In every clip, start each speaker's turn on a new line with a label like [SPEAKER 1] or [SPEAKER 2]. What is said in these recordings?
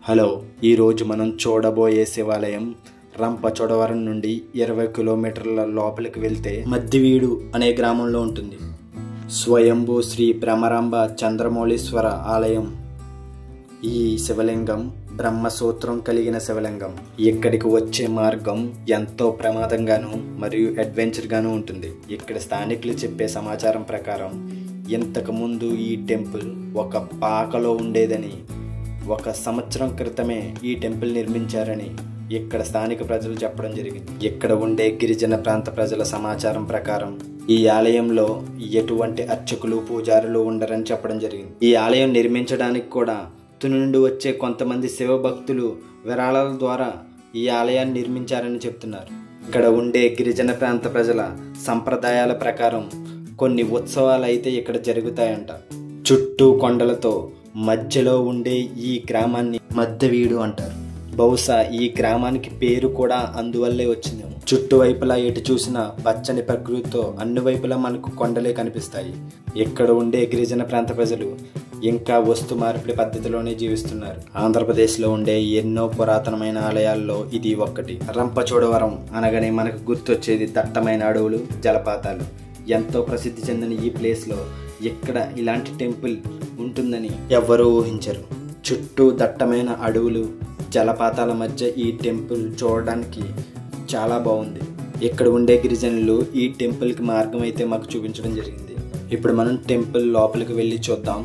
[SPEAKER 1] Hello, ఈరోజు మనం చూడబోయే శివాలయం రంపచోడవరం నుండి 20 కిలోమీటర్ల లోపలికి వెళ్తే మద్దివీడు అనే గ్రామంలో ఉంటుంది. స్వయంభూ శ్రీ భ్రమరాంబ చంద్రమౌళీశ్వర ఆలయం. ఈ శివలింగం బ్రహ్మసూత్రం కలిగిన శివలింగం. ఇక్కడికి వచ్చే మార్గం ఎంతో ప్రమాదంగాను మరియు అడ్వెంచర్గాను ఉంటుంది. ఇక్కడ స్థానికులు చెప్పే సమాచారం ప్రకారం ఇంతకుముందు ఈ టెంపుల్ ఒక పాకలో ఉండేదని, 1 సంవత్సరం క్రితమే ఈ టెంపుల్ నిర్మించారని ఇక్కడ స్థానిక ప్రజలు చెప్పడం జరిగింది. ఇక్కడ ఉండే గిరిజన ప్రాంత ప్రజల సమాచారం ప్రకారం ఈ ఆలయంలో ఎటువంటి అర్చకులు పూజారులు ఉండరని చెప్పడం జరిగింది. ఈ ఆలయం నిర్మించడానికి కూడా తుని నుండి వచ్చే కొంతమంది శివభక్తులు విరాళాల ద్వారా ఈ ఆలయాన్ని నిర్మించారని చెప్తున్నారు. ఇక్కడ ఉండే గిరిజన ప్రాంత ప్రజల సంప్రదాయాల ప్రకారం కొన్ని ఉత్సవాలు అయితే ఇక్కడ జరుగుతాయంట. చుట్టూ కొండలతో మధ్యలో ఉండే ఈ గ్రామాన్ని మద్దవీడు అంటారు. బహుశా ఈ గ్రామానికి పేరు కూడా అందువల్లే వచ్చిందేమో. చుట్టువైపులా ఎటు చూసినా పచ్చని ప్రకృతితో అన్ని వైపులా మనకు కొండలే కనిపిస్తాయి. ఇక్కడ ఉండే గిరిజన ప్రాంత ప్రజలు ఇంకా వస్తు మార్పిడి పద్ధతిలోనే జీవిస్తున్నారు. ఆంధ్రప్రదేశ్లో ఉండే ఎన్నో పురాతనమైన ఆలయాల్లో ఇది ఒక్కటి. రంపచోడవరం అనగానే మనకు గుర్తొచ్చేది దట్టమైన అడవులు, జలపాతాలు. ఎంతో ప్రసిద్ధి చెందిన ఈ ప్లేస్లో ఎక్కడ ఇలాంటి టెంపుల్ ఉంటుందని ఎవ్వరూ ఊహించరు. చుట్టూ దట్టమైన అడవులు, జలపాతాల మధ్య ఈ టెంపుల్ చూడడానికి చాలా బాగుంది. ఇక్కడ ఉండే గిరిజనులు ఈ టెంపుల్కి మార్గం అయితే మాకు చూపించడం జరిగింది. ఇప్పుడు మనం టెంపుల్ లోపలికి వెళ్ళి చూద్దాం.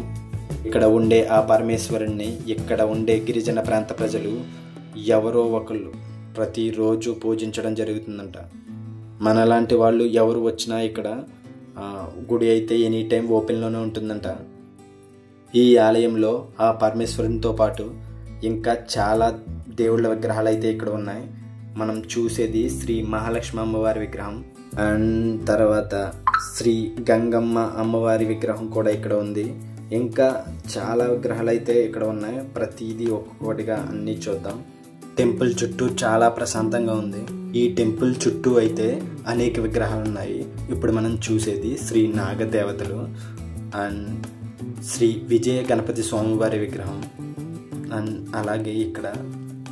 [SPEAKER 1] ఇక్కడ ఉండే ఆ పరమేశ్వరుణ్ణి ఇక్కడ ఉండే గిరిజన ప్రాంత ప్రజలు ఎవరో ఒకళ్ళు ప్రతిరోజు పూజించడం జరుగుతుందంట. మనలాంటి వాళ్ళు ఎవరు వచ్చినా ఇక్కడ గుడి అయితే ఎనీ టైం ఓపెన్లోనే ఉంటుందంట. ఈ ఆలయంలో ఆ పరమేశ్వరునితో పాటు ఇంకా చాలా దేవుళ్ళ విగ్రహాలు అయితే ఇక్కడ ఉన్నాయి. మనం చూసేది శ్రీ మహాలక్ష్మి అమ్మవారి విగ్రహం అండ్ తర్వాత శ్రీ గంగమ్మ అమ్మవారి విగ్రహం కూడా ఇక్కడ ఉంది. ఇంకా చాలా విగ్రహాలు అయితే ఇక్కడ ఉన్నాయి. ప్రతిదీ ఒక్కొక్కటిగా అన్నీ చూద్దాం. టెంపుల్ చుట్టూ చాలా ప్రశాంతంగా ఉంది. ఈ టెంపుల్ చుట్టూ అయితే అనేక విగ్రహాలు ఉన్నాయి. ఇప్పుడు మనం చూసేది శ్రీ నాగదేవతలు అండ్ శ్రీ విజయ గణపతి స్వామివారి విగ్రహం అండ్ అలాగే ఇక్కడ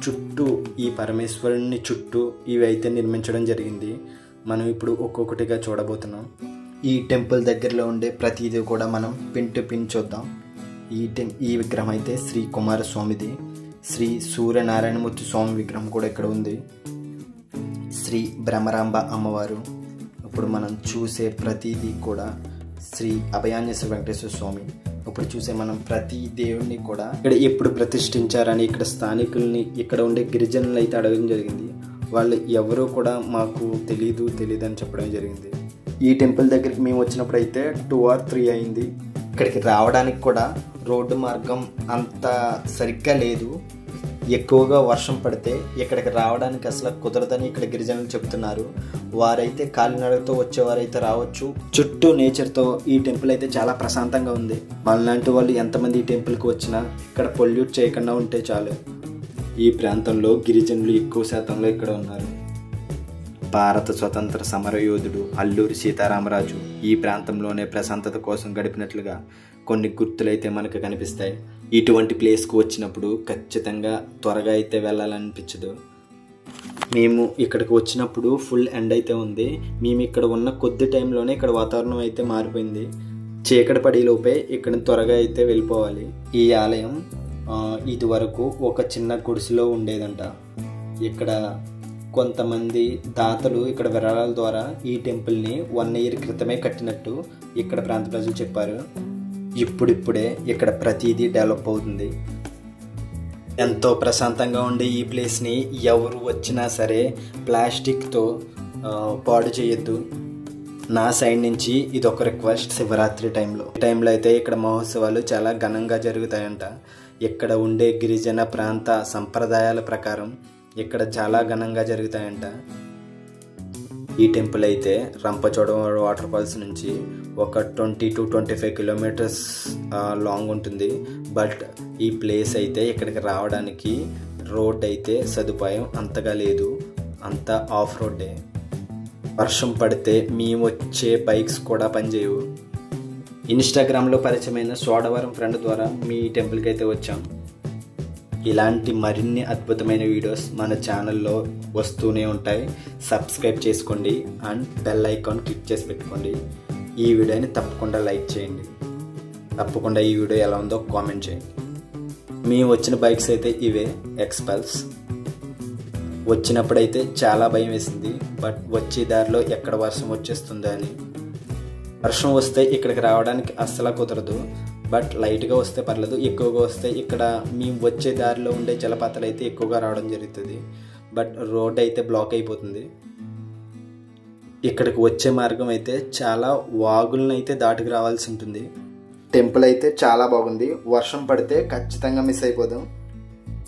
[SPEAKER 1] చుట్టూ ఈ పరమేశ్వరుని చుట్టూ ఇవి అయితే నిర్మించడం జరిగింది. మనం ఇప్పుడు ఒక్కొక్కటిగా చూడబోతున్నాం. ఈ టెంపుల్ దగ్గరలో ఉండే ప్రతిదీ కూడా మనం పిన్ టు పిన్ చూద్దాం. ఈ విగ్రహం అయితే శ్రీ కుమారస్వామిది. శ్రీ సూర్యనారాయణమూర్తి స్వామి విగ్రహం కూడా ఇక్కడ ఉంది. శ్రీ భ్రమరాంబ అమ్మవారు. ఇప్పుడు మనం చూసే ప్రతిదీ కూడా శ్రీ అభయాంజనేయ వెంకటేశ్వర స్వామి. ఇప్పుడు చూసే మనం ప్రతి దేవుణ్ణి కూడా ఇక్కడ ఎప్పుడు ప్రతిష్ఠించారని ఇక్కడ స్థానికుల్ని, ఇక్కడ ఉండే గిరిజనులు అయితే అడగడం జరిగింది. వాళ్ళు ఎవరో కూడా మాకు తెలీదు అని చెప్పడం జరిగింది. ఈ టెంపుల్ దగ్గరికి మేము వచ్చినప్పుడు అయితే 2 or 3 అయింది. ఇక్కడికి రావడానికి కూడా రోడ్డు మార్గం అంత సరిగ్గా లేదు. ఎక్కువగా వర్షం పడితే ఇక్కడికి రావడానికి అసలు కుదరదని ఇక్కడ గిరిజనులు చెప్తున్నారు. వారైతే కాలినడకతో వచ్చేవారైతే రావచ్చు. చుట్టూ నేచర్తో ఈ టెంపుల్ అయితే చాలా ప్రశాంతంగా ఉంది. మనలాంటి వాళ్ళు ఎంతమంది ఈ టెంపుల్కి వచ్చినా ఇక్కడ పొల్యూట్ చేయకుండా ఉంటే చాలు. ఈ ప్రాంతంలో గిరిజనులు ఎక్కువ శాతంలో ఇక్కడ ఉన్నారు. భారత స్వతంత్ర సమరయోధుడు అల్లూరి సీతారామరాజు ఈ ప్రాంతంలోనే ప్రశాంతత కోసం గడిపినట్లుగా కొన్ని గుర్తులైతే మనకు కనిపిస్తాయి. ఇటువంటి ప్లేస్కు వచ్చినప్పుడు ఖచ్చితంగా త్వరగా అయితే వెళ్ళాలనిపించదు. మేము ఇక్కడికి వచ్చినప్పుడు ఫుల్ ఎండ్ అయితే ఉంది. మేము ఇక్కడ ఉన్న కొద్ది టైంలోనే ఇక్కడ వాతావరణం అయితే మారిపోయింది. చీకటి పడేలోపే ఇక్కడ త్వరగా అయితే వెళ్ళిపోవాలి. ఈ ఆలయం ఇది వరకు ఒక చిన్న గుడిసెలో ఉండేదంట. ఇక్కడ కొంతమంది దాతలు ఇక్కడ విరాళాల ద్వారా ఈ టెంపుల్ని 1 year క్రితమే కట్టినట్టు ఇక్కడ ప్రాంత ప్రజలు చెప్పారు. ఇప్పుడిప్పుడే ఇక్కడ ప్రతిదీ డెవలప్ అవుతుంది. ఎంతో ప్రశాంతంగా ఉండే ఈ ప్లేస్ని ఎవరు వచ్చినా సరే ప్లాస్టిక్తో పాడు చేయొద్దు. నా సైడ్ నుంచి ఇది ఒక రిక్వెస్ట్. శివరాత్రి టైంలో అయితే ఇక్కడ మహోత్సవాలు చాలా ఘనంగా జరుగుతాయంట. ఇక్కడ ఉండే గిరిజన ప్రాంత సంప్రదాయాల ప్రకారం ఇక్కడ చాలా ఘనంగా జరుగుతాయంట. ఈ టెంపుల్ అయితే రంపచోడవరం వాటర్ ఫాల్స్ నుంచి ఒక 20 to 25 kilometers లాంగ్ ఉంటుంది. బట్ ఈ ప్లేస్ అయితే ఇక్కడికి రావడానికి రోడ్ అయితే సదుపాయం అంతగా లేదు. అంతా ఆఫ్ రోడ్డే. వర్షం పడితే మేము వచ్చే బైక్స్ కూడా పనిచేయవు. ఇన్స్టాగ్రామ్లో పరిచయమైన సోడవరం ఫ్రెండ్ ద్వారా మీ టెంపుల్కి అయితే వచ్చాం. ఇలాంటి మరిన్ని అద్భుతమైన వీడియోస్ మన ఛానల్లో వస్తూనే ఉంటాయి. సబ్స్క్రైబ్ చేసుకోండి అండ్ బెల్ ఐకాన్ క్లిక్ చేసి పెట్టుకోండి. ఈ వీడియోని తప్పకుండా లైక్ చేయండి. తప్పకుండా ఈ వీడియో ఎలా ఉందో కామెంట్ చేయండి. మేము వచ్చిన బైక్స్ అయితే ఇవే ఎక్స్పల్స్. వచ్చినప్పుడైతే చాలా భయం వేసింది, బట్ వచ్చే దారిలో ఎక్కడ వర్షం వచ్చేస్తుందో అని. వర్షం వస్తే ఇక్కడికి రావడానికి అస్సలు కుదరదు, బట్ లైట్గా వస్తే పర్లేదు. ఎక్కువగా వస్తే ఇక్కడ మేము వచ్చే దారిలో ఉండే జలపాతాలు అయితే ఎక్కువగా రావడం జరుగుతుంది, బట్ రోడ్ అయితే బ్లాక్ అయిపోతుంది. ఇక్కడికి వచ్చే మార్గం అయితే చాలా వాగులను అయితే దాటుకు రావాల్సి ఉంటుంది. టెంపుల్ అయితే చాలా బాగుంది. వర్షం పడితే ఖచ్చితంగా మిస్ అయిపోదాం.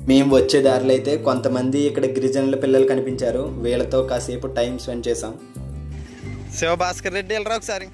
[SPEAKER 1] మేము వచ్చే దారిలో అయితే కొంతమంది ఇక్కడ గిరిజనుల పిల్లలు కనిపించారు. వీళ్ళతో కాసేపు టైం స్పెండ్ చేసాం.
[SPEAKER 2] శివభాస్కర్ రెడ్డి వెళ్ళరా ఒకసారి.